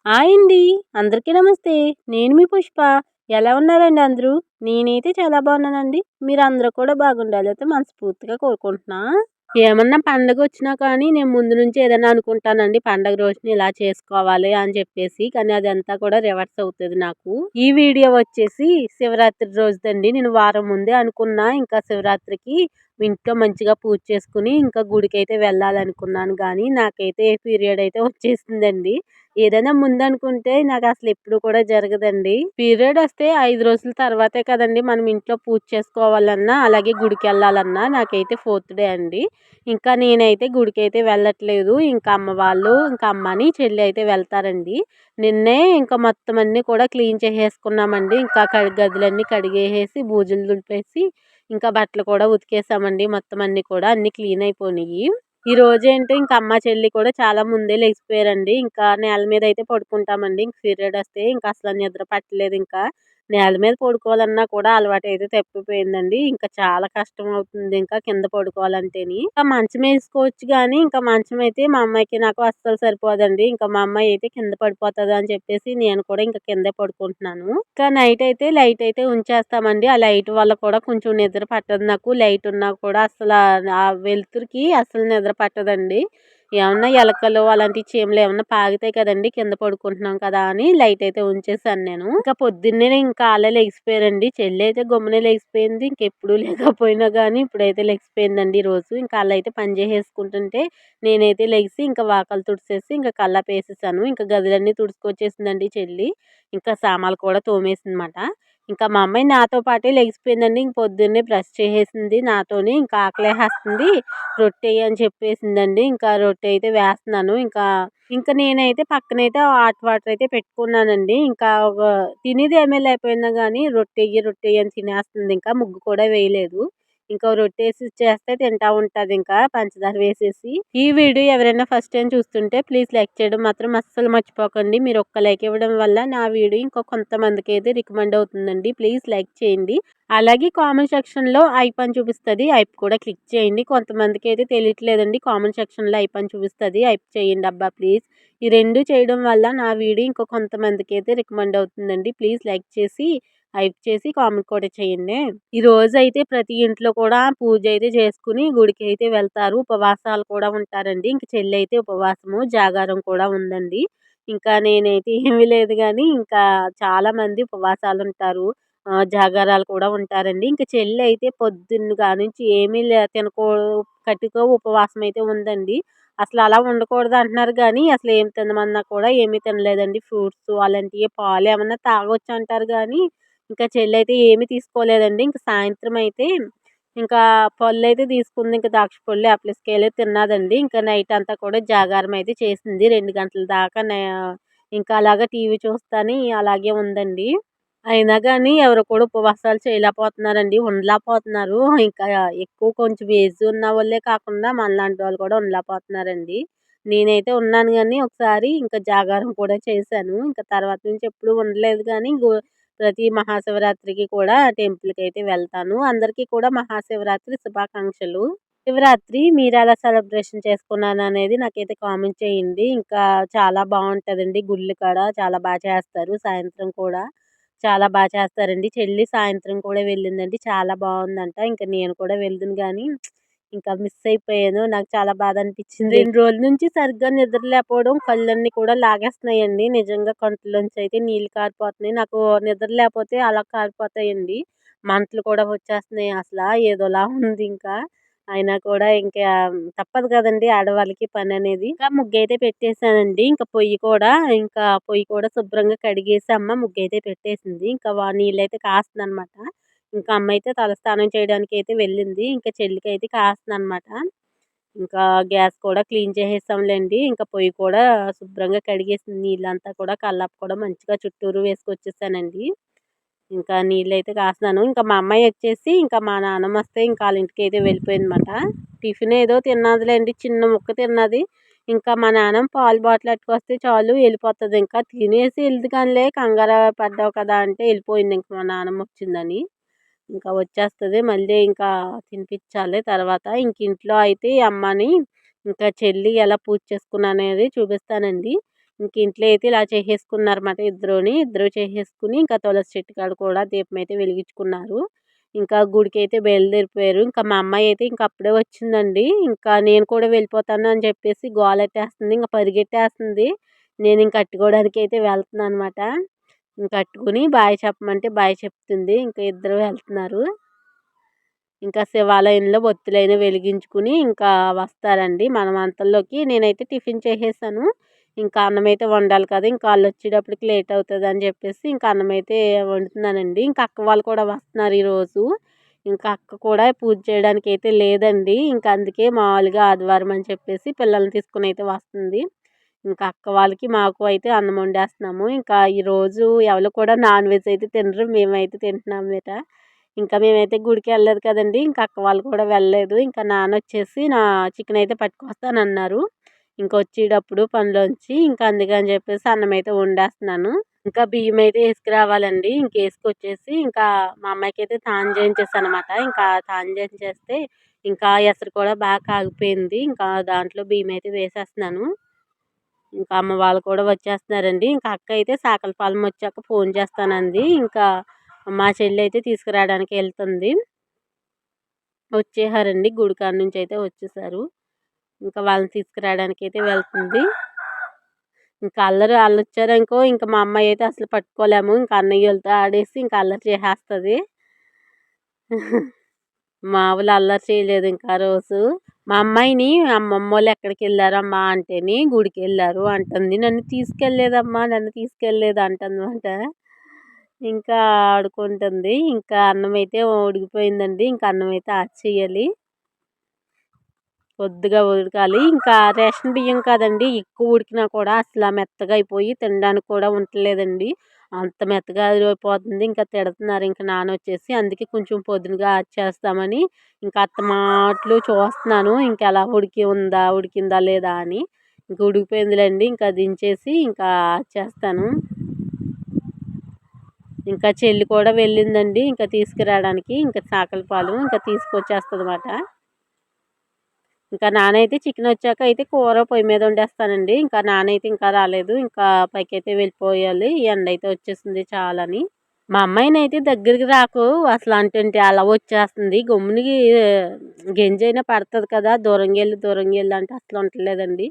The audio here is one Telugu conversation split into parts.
హాయ్ అండి. అందరికీ నమస్తే. నేను మీ పుష్ప. ఎలా ఉన్నారండి అందరూ? నేనైతే చాలా బాగున్నానండి. మీరందరూ కూడా బాగుండాలైతే మనస్ఫూర్తిగా కోరుకుంటున్నా. ఏమన్నా పండగొచ్చినా కానీ నేను ముందు నుంచి ఏదైనా అనుకుంటానండి. పండగ రోజున ఇలా చేసుకోవాలి అని చెప్పేసి. కానీ అదంతా కూడా రివర్స్ అవుతది నాకు. ఈ వీడియో వచ్చేసి శివరాత్రి రోజుదండి. నేను వారం ముందే అనుకున్నా. ఇంకా శివరాత్రికి ఇంట్లో మంచిగా పూజ చేసుకుని ఇంకా గుడికైతే వెళ్ళాలనుకున్నాను గానీ నాకైతే పీరియడ్ అయితే వచ్చేసిందండి. ఏదైనా ముందనుకుంటే నాకసలు ఎప్పుడు కూడా జరగదండి. పీరియడ్ వస్తే 5 రోజుల తర్వాతే కదండీ మనం ఇంట్లో పూజ చేసుకోవాలన్నా, అలాగే గుడికెళ్ళాలన్నా. నాకైతే ఫోర్త్ డే అండి. ఇంకా నేనైతే గుడికైతే వెళ్ళట్లేదు. ఇంకా అమ్మ వాళ్ళు, ఇంకా అమ్మని, చెల్లి అయితే వెళ్తారండి. నిన్నే ఇంకా మొత్తం అన్నీ కూడా క్లీన్ చేసేసుకున్నామండి. ఇంకా గదులన్నీ కడిగేసేసి, బూజులు దులిపేసి, ఇంకా బట్టలు కూడా ఉతికేసామండి. మొత్తం అన్నీ కూడా అన్నీ క్లీన్ అయిపోయినియి. ఈ రోజేంటో ఇంక అమ్మ, చెల్లి కూడా చాలా ముందే లెగిసిపోయారండి. ఇంకా నేల మీదయితే పడుకుంటామండి. ఇంక పీరియడ్ వస్తే ఇంక అసలు నిద్ర పట్టలేదింకా. నేల మీద పడుకోవాలన్నా కూడా అలవాటయితే తప్పిపోయిందండి. ఇంకా చాలా కష్టమవుతుంది ఇంకా కింద పడుకోవాలంటేని. ఇంకా మంచం ఏసుకోవచ్చు గానీ, ఇంకా మంచం అయితే మా అమ్మాయికి నాకు అస్సలు సరిపోదండి. ఇంకా మా అమ్మాయి అయితే కింద పడిపోతదని చెప్పేసి నేను కూడా ఇంక కిందే పడుకుంటున్నాను. ఇంకా నైట్ అయితే లైట్ అయితే ఉంచేస్తామండి. ఆ లైట్ వల్ల కూడా కొంచెం నిద్ర పట్టదు నాకు. లైట్ ఉన్నా కూడా ఆ వెలుతురుకి అసలు నిద్ర పట్టదండి. ఏమన్నా ఎలకలు అలాంటి చీమలు ఏమన్నా పాకుతాయి కదండీ! కింద పడుకుంటున్నాం కదా అని లైట్ అయితే ఉంచేసాను నేను. ఇంకా పొద్దున్నే ఇంకా ఆళ్ళే లెగిసిపోయారండి. చెల్లి అయితే గమ్మునే లెగిసిపోయింది. ఇంకెప్పుడు లేకపోయినా గానీ ఇప్పుడైతే లెగిసిపోయిందండి ఈరోజు. ఇంకా ఆళ్ళైతే పని చేసేసుకుంటుంటే నేనైతే లెగిసి ఇంకా వాకలు తుడిసేసి ఇంకా కల్లాపేసేసాను. ఇంకా గదులన్నీ తుడుచుకొచ్చేసిందండి చెల్లి. ఇంకా సామాన్లు కూడా తోమేసిందన్నమాట. ఇంకా మా అమ్మాయి నాతో పాటే లెగిసిపోయిందండి. ఇంక పొద్దున్నే బ్రష్ చేసేసింది నాతోని. ఇంకా ఆకలేసేస్తుంది రొట్టెయ్యి అని చెప్పేసిందండి. ఇంకా రొట్టె అయితే వేస్తున్నాను. ఇంకా నేనైతే పక్కనైతే హాట్ వాటర్ అయితే పెట్టుకున్నానండి. ఇంకా తినేదేమీ లేకపోయినా గానీ రొట్టెయ్యి, రొట్టెయ్యి అని తినేస్తుంది ఇంకా. ముగ్గు కూడా వేయలేదు. ఇంకా రొట్టేసి ఇచ్చేస్తే తింటా ఉంటదింకా పంచదార వేసేసి. ఈ వీడియో ఎవరైనా ఫస్ట్ టైమ్ చూస్తుంటే ప్లీజ్ లైక్ చేయడం మాత్రం అస్సలు మర్చిపోకండి. మీరు ఒక్క లైక్ ఇవ్వడం వల్ల నా వీడియో ఇంకా కొంతమందికైతే రికమెండ్ అవుతుందండి. ప్లీజ్ లైక్ చేయండి. అలాగే కామెంట్ సెక్షన్‌లో ఐప్ అని చూపిస్తది. ఐప్ కూడా క్లిక్ చేయండి. కొంతమందికైతే తెలియట్లేదండి. కామెంట్ సెక్షన్‌లో ఐప్ అని చూపిస్తది. ఐప్ చేయండి అబ్బా ప్లీజ్. ఈ 2 చేయడం వల్ల నా వీడియో ఇంకా కొంతమందికైతే రికమెండ్ అవుతుందండి. ప్లీజ్ లైక్ చేసి, హైప్ చేసి కామెంట్ కూడా చేయండి. ఈ రోజైతే ప్రతి ఇంట్లో కూడా పూజ అయితే చేసుకుని గుడికైతే వెళ్తారు. ఉపవాసాలు కూడా ఉంటారండి. ఇంక చెల్లయితే ఉపవాసము, జాగారం కూడా ఉందండి. ఇంకా నేనైతే ఏమీ లేదు గానీ, ఇంకా చాలామంది ఉపవాసాలుంటారు. జాగారాలు కూడా ఉంటారండి. ఇంక చెల్లయితే పొద్దున్న కానుంచి ఏమీ కటిక ఉపవాసం అయితే ఉందండి. అసలలా ఉండకూడదు అంటున్నారు గానీ, అసలేం తినమన్నా కూడా ఏమీ తినలేదండి. ఫ్రూట్సు అలాంటియి, పాలేమన్నా తాగొచ్చంటారు గానీ, ఇంకా చెల్లయితే ఏమీ తీసుకోలేదండి. ఇంక సాయంత్రం అయితే ఇంకా పళ్ళైతే తీసుకుంది. ఇంక ద్రాక్ష పళ్ళు, యాపిల్స్‌కాయలు తిన్నాదండి. ఇంకా నైటంతా కూడా జాగారం అయితే చేసింది. 2 గంటల దాకా ఇంకా అలాగా టీవీ చూస్తాని అలాగే ఉందండి. అయినా గానీ ఎవరు కూడా ఉపవాసాలు చేయలేకపోతున్నారండి. ఉండలేకపోతున్నారు. ఇంకా ఎక్కువ కొంచెం ఏజ్ ఉన్నవాళ్ళే కాకుండా మనలాంటి వాళ్ళు కూడా ఉండలేకపోతున్నారండి. నేనైతే ఉన్నాను గానీ ఒకసారి ఇంకా జాగారం కూడా చేశాను. ఇంకా తర్వాత నుంచి ఎప్పుడు ఉండలేదు గానీ ప్రతి మహాశివరాత్రికి కూడా టెంపుల్‌కైతే వెళ్తాను. అందరికీ కూడా మహాశివరాత్రి శుభాకాంక్షలు. శివరాత్రి మీరెలా సెలబ్రేషన్ చేసుకున్నారనేది నాకైతే కామెంట్ చేయండి. ఇంకా చాలా బావుంటదండి గుళ్ళు కాడ. చాలా చేస్తారు. సాయంత్రం కూడా చాలా చేస్తారండి. చెల్లి సాయంత్రం కూడా వెళ్ళిందండి. చాలా బావుందంట. ఇంక నేను కూడా వెళ్దును గానీ, ఇంకా మిస్ అయిపోయాను. నాకు చాలా బాధ అనిపిచ్చింది. 2 రోజుల నుంచి సరిగ్గా నిద్ర లేకపోవడం, కళ్ళన్నీ కూడా లాగేస్తున్నాయండి. నిజంగా కంట్లోంచి అయితే నీళ్లు కారిపోతున్నాయి. నాకు నిద్ర లేపోతే అలా కారిపోతాయండి. మంటలు కూడా వచ్చేస్తున్నాయి. అసలా ఏదోలా ఉంది ఇంకా. అయినా కూడా ఇంకా తప్పదు కదండీ ఆడవాళ్ళకి పననేది. ఇంకా ముగ్గైతే పెట్టేసానండి. పొయ్యి కూడా శుభ్రంగా కడిగేసి అమ్మ ముగ్గైతే పెట్టేసింది. ఇంకా నీళ్ళైతే కాస్తుందనమాట. ఇంకా అమ్మయితే తలస్నానం చేయడానికైతే వెళ్ళింది. ఇంకా చెల్లికైతే కాస్తుందనమాట. ఇంకా గ్యాస్ కూడా క్లీన్ చేసేసాంలెండి. ఇంకా పొయ్యి కూడా శుభ్రంగా కడిగేసి నీళ్ళంతా కూడా కల్లాపు కూడా మంచిగా చుట్టూరు వేసుకొచ్చేసానండి. ఇంకా నీళ్ళైతే కాస్తున్నాను. ఇంకా మా అమ్మాయొచ్చేసి ఇంకా మా నాన్నమ్మొస్తే ఇంకా ఆళ్ళింటికైతే వెళ్ళిపోయిందనమాట. టిఫిన్ ఏదో తిన్నాదిలెండి. చిన్న ముక్క తిన్నది. ఇంకా మా నాన్నమ్మ పాలు బాటిల్ పట్టుకొస్తే చాలు ఎళ్ళిపోతది. ఇంకా తినేసి ఎళ్దు కానిలే కంగారు పడ్డావు కదా! అంటే ఎళ్ళిపోయింది ఇంక మా నాన్నమ్మొచ్చిందని. ఇంకా వచ్చేస్తది. మళ్ళీ ఇంకా తినిపిచ్చాలి తర్వాత. ఇంక ఇంట్లో అయితే అమ్మని, ఇంకా చెల్లి ఎలా పూజ చేసుకున్నాననేది చూపిస్తానండి. ఇంక ఇంట్లో అయితే ఇలా చేసేసుకున్నారన్నమాట ఇద్దరు చేసేసుకుని ఇంకా తులసి చెట్టు కాడ కూడా దీపం అయితే వెలిగించుకున్నారు. ఇంకా గుడికైతే బయలుదేరిపోయారు. ఇంకా మా అమ్మాయి అయితే ఇంక అప్పుడే వచ్చిందండి. ఇంకా నేను కూడా వెళ్ళిపోతాను అని చెప్పేసి గోలెట్టేస్తుంది. ఇంక పరిగెట్టేస్తుంది. నేను ఇంక కట్టుకోవడానికి అయితే వెళ్తున్నానన్నమాట. ఇంక కట్టుకుని బాయ్ చెప్పమంటే బాయ్ చెప్తుంది. ఇంకా ఇద్దరు వెళ్తున్నారు. ఇంకా శివాలయంలో ఒత్తులైనా వెలిగించుకుని ఇంకా వస్తారండి. మనం అంతల్లోకి నేనైతే టిఫిన్ చేసేసాను. ఇంకా అన్నమైతే వండాలి కదా! ఇంకా ఆళ్ళొచ్చేటప్పటికి లేట్ అవుతదని చెప్పేసి ఇంకా అన్నమైతే వండుతున్నానండి. ఇంకా అక్క వాళ్ళు కూడా వస్తున్నారు ఈరోజు. ఇంకా అక్క కూడా పూజ చేయడానికైతే లేదండి. ఇంకా అందుకే మామూలుగా ఆదివారం అని చెప్పేసి పిల్లల్ని తీసుకొనైతే వస్తుంది. ఇంకా అక్క వాళ్ళకి, మాకు అయితే అన్నం వండేస్తున్నాము. ఇంకా ఈరోజు ఎవరు కూడా నాన్ వెజ్ అయితే తినరు. మేమైతే తింటున్నామట. ఇంకా మేమైతే గుడికెళ్ళలేదు కదండీ! ఇంకా అక్క వాళ్ళు కూడా వెళ్ళలేదు. ఇంకా నాన్నొచ్చేసి చికెన్ అయితే పట్టుకొస్తానన్నారు. ఇంక వచ్చేటప్పుడు పనిలోంచి ఇంకా అందుకని చెప్పేసి అన్నమైతే వండేస్తున్నాను. ఇంకా బియ్యమైతే ఏసుకురావాలండి. ఇంక ఏసుకొచ్చేసి ఇంకా మా అమ్మాయికైతే తానం చేయించేసాననమాట. ఇంకా తానం చేయించేస్తే ఇంకా ఎసరు కూడా బాగా కాగిపోయింది. ఇంకా దాంట్లో బియ్యమైతే వేసేస్తున్నాను. ఇంకా అమ్మ వాళ్ళు కూడా వచ్చేస్తున్నారండి. ఇంకా అక్క అయితే సాకలపాలెం వచ్చాక ఫోన్ చేస్తానంది. ఇంకా మా చెల్లయితే తీసుకురావడానికి ఎళ్తుంది. వచ్చేసారండి. గుడి కాడ నుంచి అయితే వచ్చేసారు. ఇంకా వాళ్ళని తీసుకురావడానికైతే వెళ్తుంది. ఇంకా అల్లరి ఆళ్ళొచ్చారనుకో ఇంక మా అమ్మాయి అయితే అసలు పట్టుకోలేము. ఇంక అన్నయ్యోళ్ళతో ఆడేసి ఇంక అల్లరి చేసేస్తది. మామూలు అల్లరి చేయలేదు ఇంకా ఆ రోజు. మా అమ్మాయిని అమ్మమ్మోళ్ళు ఎక్కడికెళ్లారమ్మా అంటేని గుడికెళ్లారు అంటుంది. నన్ను తీసుకెళ్ళలేదమ్మా, నన్ను తీసుకెళ్ళలేదు అంటుందన్నమాట. ఇంకా ఆడుకుంటుంది. ఇంకా అన్నమైతే ఉడికిపోయిందండి. ఇంకా అన్నమైతే ఆచేయాలి. కొద్దిగా ఉడకాలి. ఇంకా రేషన్ బియ్యం కదండీ! ఎక్కువ ఉడికినా కూడా అసల మెత్తగా అయిపోయి తినడానికి కూడా ఉండట్లేదండి. అంత మెత్తగా అయిపోతుంది. ఇంకా తిడతన్నారు ఇంక నాన్నొచ్చేసి. అందుకే కొంచెం పొదునుగా ఆచేస్తామని ఇంకా అత్తమాట్లు చూస్తున్నాను. ఇంకెలా ఉడికిందా లేదా అని. ఇంక ఉడికిపోయిందిలెండి. ఇంకా దించేసి ఇంకా ఆచేస్తాను. ఇంకా చెల్లి కూడా వెళ్ళిందండి. ఇంకా తీసుకురావడానికి. ఇంకా సాకలపాలెం ఇంకా తీసుకొచ్చేస్తదన్నమాట. ఇంకా నాన్నయితే చికెనొచ్చాక అయితే కూర పొయ్యి మీద వండేస్తానండి. ఇంకా నాన్నయితే ఇంకా రాలేదు. ఇంకా పైకైతే వెళ్ళిపోయాలి. ఎండయితే వచ్చేసింది చాలని. మా అమ్మాయినైతే దగ్గరికి రాకు అసలు అంటుంటే అలా వచ్చేస్తుంది. గమ్ముని గెంజైనా పడతది కదా! దూరంగెళ్ళు అంటే అసలు ఉంటలేదండి.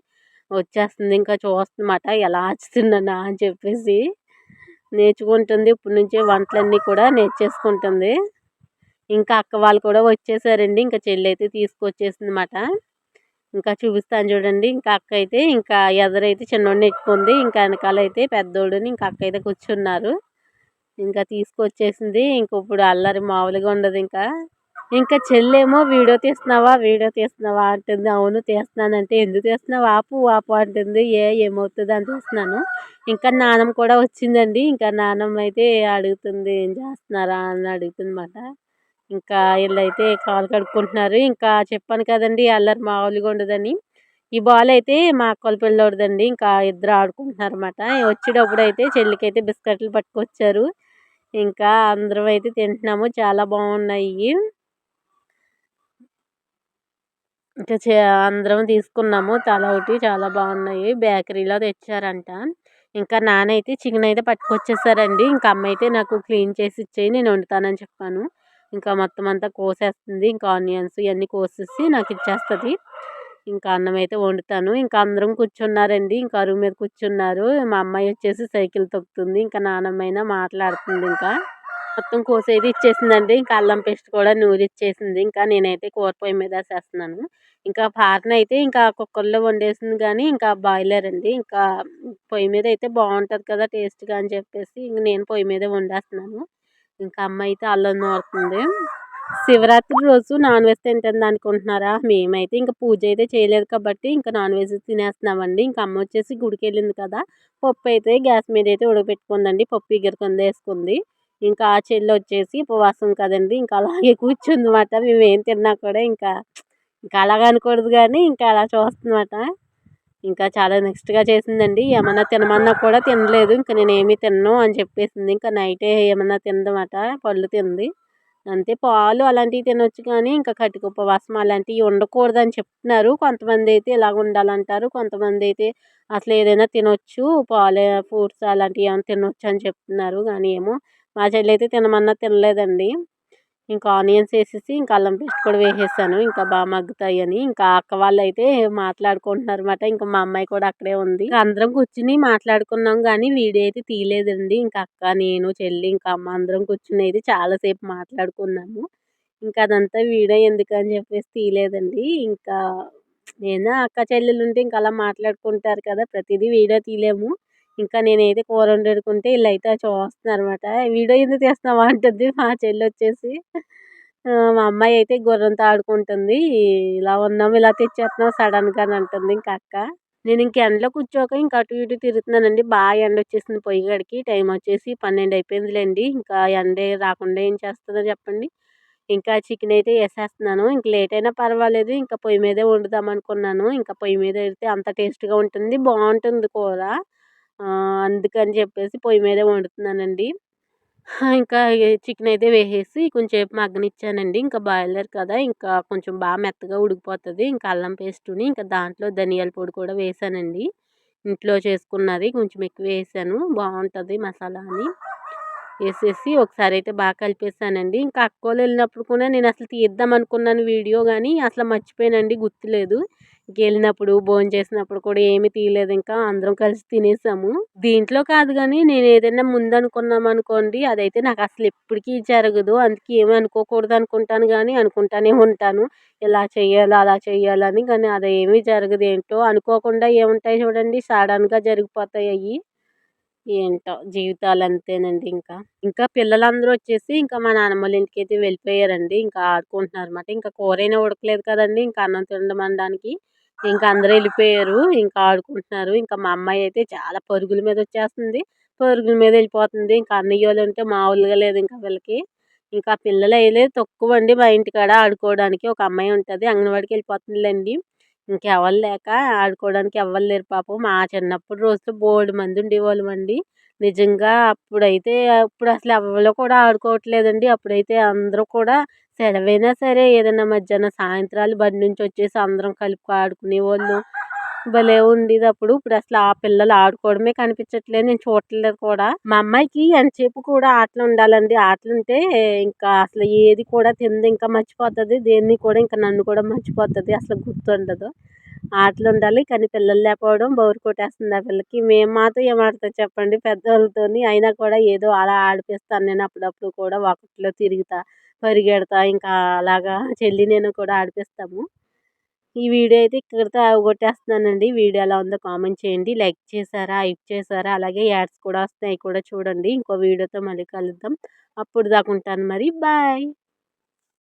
వచ్చేస్తుంది. ఇంకా చూస్తుందన్నమాట ఎలా ఆచుతున్నానా అని చెప్పేసి. నేర్చుకుంటుంది. ఇప్పటి నుంచే వంటలన్నీ కూడా నేర్చేసుకుంటుంది. ఇంకా అక్క వాళ్ళు కూడా వచ్చేసారండి. ఇంకా చెల్లయితే తీసుకొచ్చేసిందన్నమాట. ఇంకా చూపిస్తాను చూడండి. ఇంకా అక్క అయితే ఇంకా ఎదరైతే చిన్నోడిని ఎత్తుకుంది. ఇంకా వెనకాలైతే పెద్దోడుని ఇంకా అక్క అయితే కూర్చున్నారు. ఇంకా తీసుకొచ్చేసింది. ఇంక ఇప్పుడు అల్లరి మామూలుగా ఉండదింకా. ఇంకా చెల్లేమో వీడియో తీస్తున్నావా అంటుంది. అవును తీస్తున్నానంటే ఎందుకు తీస్తున్నావు ఆపు అంటుంది. ఏమవుతదని తీస్తున్నాను. ఇంకా నానమ్మ కూడా వచ్చిందండి. ఇంకా నానమ్మ అయితే అడుగుతుంది ఏం చేస్తున్నారా అని అడుగుతుందన్నమాట. ఇంకా ఈళ్ళైతే కాళ్ళు కడుక్కుంటున్నారు. ఇంకా చెప్పాను కదండీ అల్లరి మామూలుగా ఉండదని. ఈ బాల్ అయితే మా అక్కోళ్ళ పిల్లోడిదండి. ఇంకా ఇద్దరు ఆడుకుంటున్నారన్నమాట. వచ్చేటప్పుడైతే చెల్లికైతే బిస్కెట్లు పట్టుకొచ్చారు. ఇంకా అందరం అయితే తింటున్నాము. చాలా బాగున్నాయి. ఇంకా అందరం తీసుకున్నాము తలా ఒకటి. చాలా బాగున్నాయి. బేకరీలో తెచ్చారంట. ఇంకా నాన్నయితే చికెన్ అయితే పట్టుకొచ్చేసారండి. ఇంకా అమ్మ అయితే నాకు క్లీన్ చేసి ఇచ్చేయి నేను వండుతానని చెప్పాను. ఇంకా మొత్తం అంతా కోసేస్తుంది. ఇంకా ఆనియన్స్ ఇవన్నీ కోసేసి నాకు ఇచ్చేస్తుంది. ఇంకా అన్నం అయితే వండుతాను. ఇంకా అందరం కూర్చున్నారండి. ఇంకా అరుగు మీద కూర్చున్నారు. మా అమ్మాయి వచ్చేసి సైకిల్ తొక్కుతుంది. ఇంకా నాన్నమ్మైనా మాట్లాడుతుంది ఇంకా. మొత్తం కోసైతే ఇచ్చేసిందండి. ఇంకా అల్లం పేస్ట్ కూడా నూరిచ్చేసింది. ఇంకా నేనైతే కూర పొయ్యి మీద వేసేస్తున్నాను. ఇంకా పారనైతే ఇంకా కుక్కర్‌లో వండేసింది కానీ ఇంకా బాయిలర్ అండి. ఇంకా పొయ్యి మీద అయితే బాగుంటుంది కదా టేస్ట్‌గా అని చెప్పేసి ఇంక నేను పొయ్యి మీదే వండేస్తున్నాను. ఇంకా అమ్మ అయితే అల్లం నూరుతుంది. శివరాత్రి రోజు నాన్ వెజ్ తింటుందనుకుంటున్నారా? మేమైతే ఇంక పూజ అయితే చేయలేదు కాబట్టి ఇంకా నాన్ వెజ్ తినేస్తున్నామండి. ఇంక అమ్మ వచ్చేసి గుడికెళ్ళింది కదా! పప్పు అయితే గ్యాస్ మీద అయితే ఉడకబెట్టుకుందండి. పప్పు ఎగిరి కింద వేసుకుంది. ఇంకా ఆ చెల్లొచ్చేసి ఉపవాసం కదండీ! ఇంకా అలాగే కూర్చుందన్నమాట. మేమేం తిన్నా కూడా ఇంకా అలాగ అనకూడదు గానీ ఇంకా అలా చూస్తుందన్నమాట. ఇంకా చాలా నెక్స్ట్‌గా చేసిందండి. ఏమన్నా తినమన్నా కూడా తినలేదు. ఇంక నేనేమి తినను అని చెప్పేసింది. ఇంకా నైటే ఏమన్నా తిందమాట. పళ్ళు తింది. అంతే పాలు అలాంటివి తినొచ్చు కానీ ఇంకా కటిక ఉపవాసం అలాంటివి ఉండకూడదని చెప్తున్నారు. కొంతమందైతే ఇలాగ ఉండాలంటారు. కొంతమందైతే అసలు ఏదైనా తినొచ్చు. పాలు, ఫ్రూట్స్ అలాంటివి ఏమైనా తినొచ్చు అని చెప్తున్నారు. కానీ ఏమో మా చెల్లయితే తినమన్నా తినలేదండి. ఇంకా ఆనియన్స్ వేసేసి ఇంకా అల్లం పేస్ట్ కూడా వేసేసాను. ఇంకా బాగా మగ్గుతాయని. ఇంకా అక్క వాళ్ళైతే మాట్లాడుకుంటున్నారన్నమాట. ఇంకా మా అమ్మాయి కూడా అక్కడే ఉంది. ఇంకా అందరం కూర్చుని మాట్లాడుకున్నాం కానీ వీడియో అయితే తీయలేదండి. ఇంకా అక్క, నేను, చెల్లి, ఇంకా అమ్మ అందరం కూర్చుని అయితే చాలాసేపు మాట్లాడుకున్నాము. ఇంకా అదంతా వీడియో ఎందుకని చెప్పేసి తీయలేదండి. ఇంకా నేను అక్క చెల్లెలుంటే ఇంకా అలా మాట్లాడుకుంటారు కదా! ప్రతిదీ వీడియో తీయలేము. ఇంకా నేనైతే కూర వండుకుంటే ఈళ్ళైతే చూస్తున్నారన్నమాట. "వీడియో ఎందుకు తీస్తున్నావు" అంటుంది మా చెల్లొచ్చేసి. మా అమ్మాయి అయితే గుర్రంతో ఆడుకుంటుంది. "ఇలా ఉన్నాము, ఇలా తెచ్చేస్తున్నావు సడన్‌గా" అని అంటుంది ఇంక అక్క. నేనింక ఎండలో కూర్చోక ఇంక అటు ఇటు తిరుగుతున్నానండి. బాగా ఎండొచ్చేసింది పొయ్యి కాడికి. టైం వచ్చేసి 12 అయిపోయిందిలెండి. ఇంకా ఎండే రాకుండా ఏం చేస్తదో చెప్పండి. ఇంకా చికెనయితే ఏసేస్తున్నాను. ఇంక లేట్ అయినా పర్వాలేదు. ఇంకా పొయ్యి మీదే వండుదామనుకున్నాను. ఇంకా పొయ్యి మీద పెడితే అంత టేస్ట్‌గా ఉంటుంది. బావుంటుంది కూర. అందుకని చెప్పేసి పొయ్యి మీదే వండుతున్నానండి. ఇంకా చికెనయితే వేసేసి కొంచెంసేపు మగ్గనిచ్చానండి. ఇంకా బాయిలర్ కదా! ఇంకా కొంచెం బాగా మెత్తగా ఉడికిపోతది. ఇంకా అల్లం పేస్టుని ఇంకా దాంట్లో ధనియాల పొడి కూడా వేశానండి. ఇంట్లో చేసుకున్నది కొంచెం ఎక్కువేసాను. బావుంటది మసాలా అని. ఏసేసి ఒకసారయితే బాగా కలిపేసానండి. ఇంకా అక్కోళ్ళెళ్ళినప్పుడు కూడా నేనసలు తీద్దామనుకున్నాను వీడియో గానీ, అసలు మర్చిపోయానండి గుర్తులేదు. ఇంకెళ్ళినప్పుడు, భోంచేసినప్పుడు కూడా ఏమీ తీయలేదింకా. అందరం కలిసి తినేసాము. దీంట్లో కాదు గానీ, నేనేదైనా ముందనుకున్నామనుకోండి, అదైతే నాకసలు ఎప్పటికీ జరగదు. అందుకే ఏమి అనుకోకూడదనుకుంటాను గానీ, అనుకుంటానే ఉంటాను. ఇలా చెయ్యాలి, అలా చెయ్యాలని. కానీ అదేమీ జరగదు. ఏంటో అనుకోకుండా ఏముంటాయి చూడండి, సడన్‌గా జరిగిపోతాయయ్యి. ఏంటో జీవితాలంతేనండి ఇంకా. ఇంకా పిల్లలందరూ వచ్చేసి ఇంకా మా నానమ్మోళ్ళ ఇంటికైతే వెళ్ళిపోయారండి. ఇంకా ఆడుకుంటున్నారన్నమాట. ఇంకా కూరైనా ఉడకలేదు కదండీ! ఇంకా అన్నం తినమనడానికి. ఇంకా అందరూ ఎళ్ళిపోయారు. ఇంకా ఆడుకుంటున్నారు. ఇంకా మా అమ్మాయయితే చాలా పరుగుల మీద వచ్చేస్తుంది. పరుగుల మీద ఎళ్ళిపోతుంది. ఇంకా అన్నయ్యోళ్ళుంటే మామూలుగా లేదు ఇంకా వీళ్ళకి. ఇంకా పిల్లలయితే తక్కువండి మా ఇంటికాడ ఆడుకోవడానికి. ఒక అమ్మాయి ఉంటది. అంగన్వాడికెళ్ళిపోతుందిలెండి. ఇంకెవరు లేక ఆడుకోవడానికి ఎవ్వరు లేరు పాపం. మా చిన్నప్పుడు రోజుల్లో బోలెడుమంది ఉండేవాళ్ళమండి. నిజంగా అప్పుడైతే ఇప్పుడసలు ఎవ్వరు కూడా ఆడుకోవట్లేదండి. అప్పుడైతే అందరూ కూడా సెలవైనా సరే ఏదైనా మధ్యాహ్నం సాయంత్రాలు బడి నుంచి వచ్చేసి అందరం కలిపి ఆడుకునేవాళ్ళు. భలే ఉండేదప్పుడు. ఇప్పుడసలు ఆ పిల్లలు ఆడుకోవడమే కనిపించట్లేదు. నేను చూడట్లేదు కూడా. మా అమ్మాయికి ఎంతసేపు కూడా ఆటలుండాలండి. ఆటలుంటే ఇంకా అసలు ఏది కూడా తినదు. ఇంకా మర్చిపోతది. దేన్ని కూడా ఇంకా నన్ను కూడా మర్చిపోతది. అసలు గుర్తుండదు. ఆటలుండాలి. కానీ పిల్లలు లేకపోవడం బోర్ కొట్టేస్తుంది ఆ పిల్లకి. మేము మాత్రం ఏం ఆడతాం చెప్పండి పెద్దోళ్ళతోని. అయినా కూడా ఏదో అలా ఆడిపిస్తాను నేను అప్పుడప్పుడు కూడా వాకిట్లో తిరుగుతా, పరిగెడతా ఇంకా అలాగా చెల్లి నేను కూడా ఆడిపిస్తాము. ఈ వీడియో అయితే ఇక్కడితో అవగొట్టేస్తున్నానండి. వీడియో ఎలా ఉందో కామెంట్ చేయండి. లైక్ చేశారా? హైప్ చేశారా? అలాగే యాడ్స్ కూడా వస్తాయి. అయి కూడా చూడండి. ఇంకో వీడియోతో మళ్ళీ కలుద్దాం. అప్పుడు దాకా ఉంటాను మరి. బాయ్.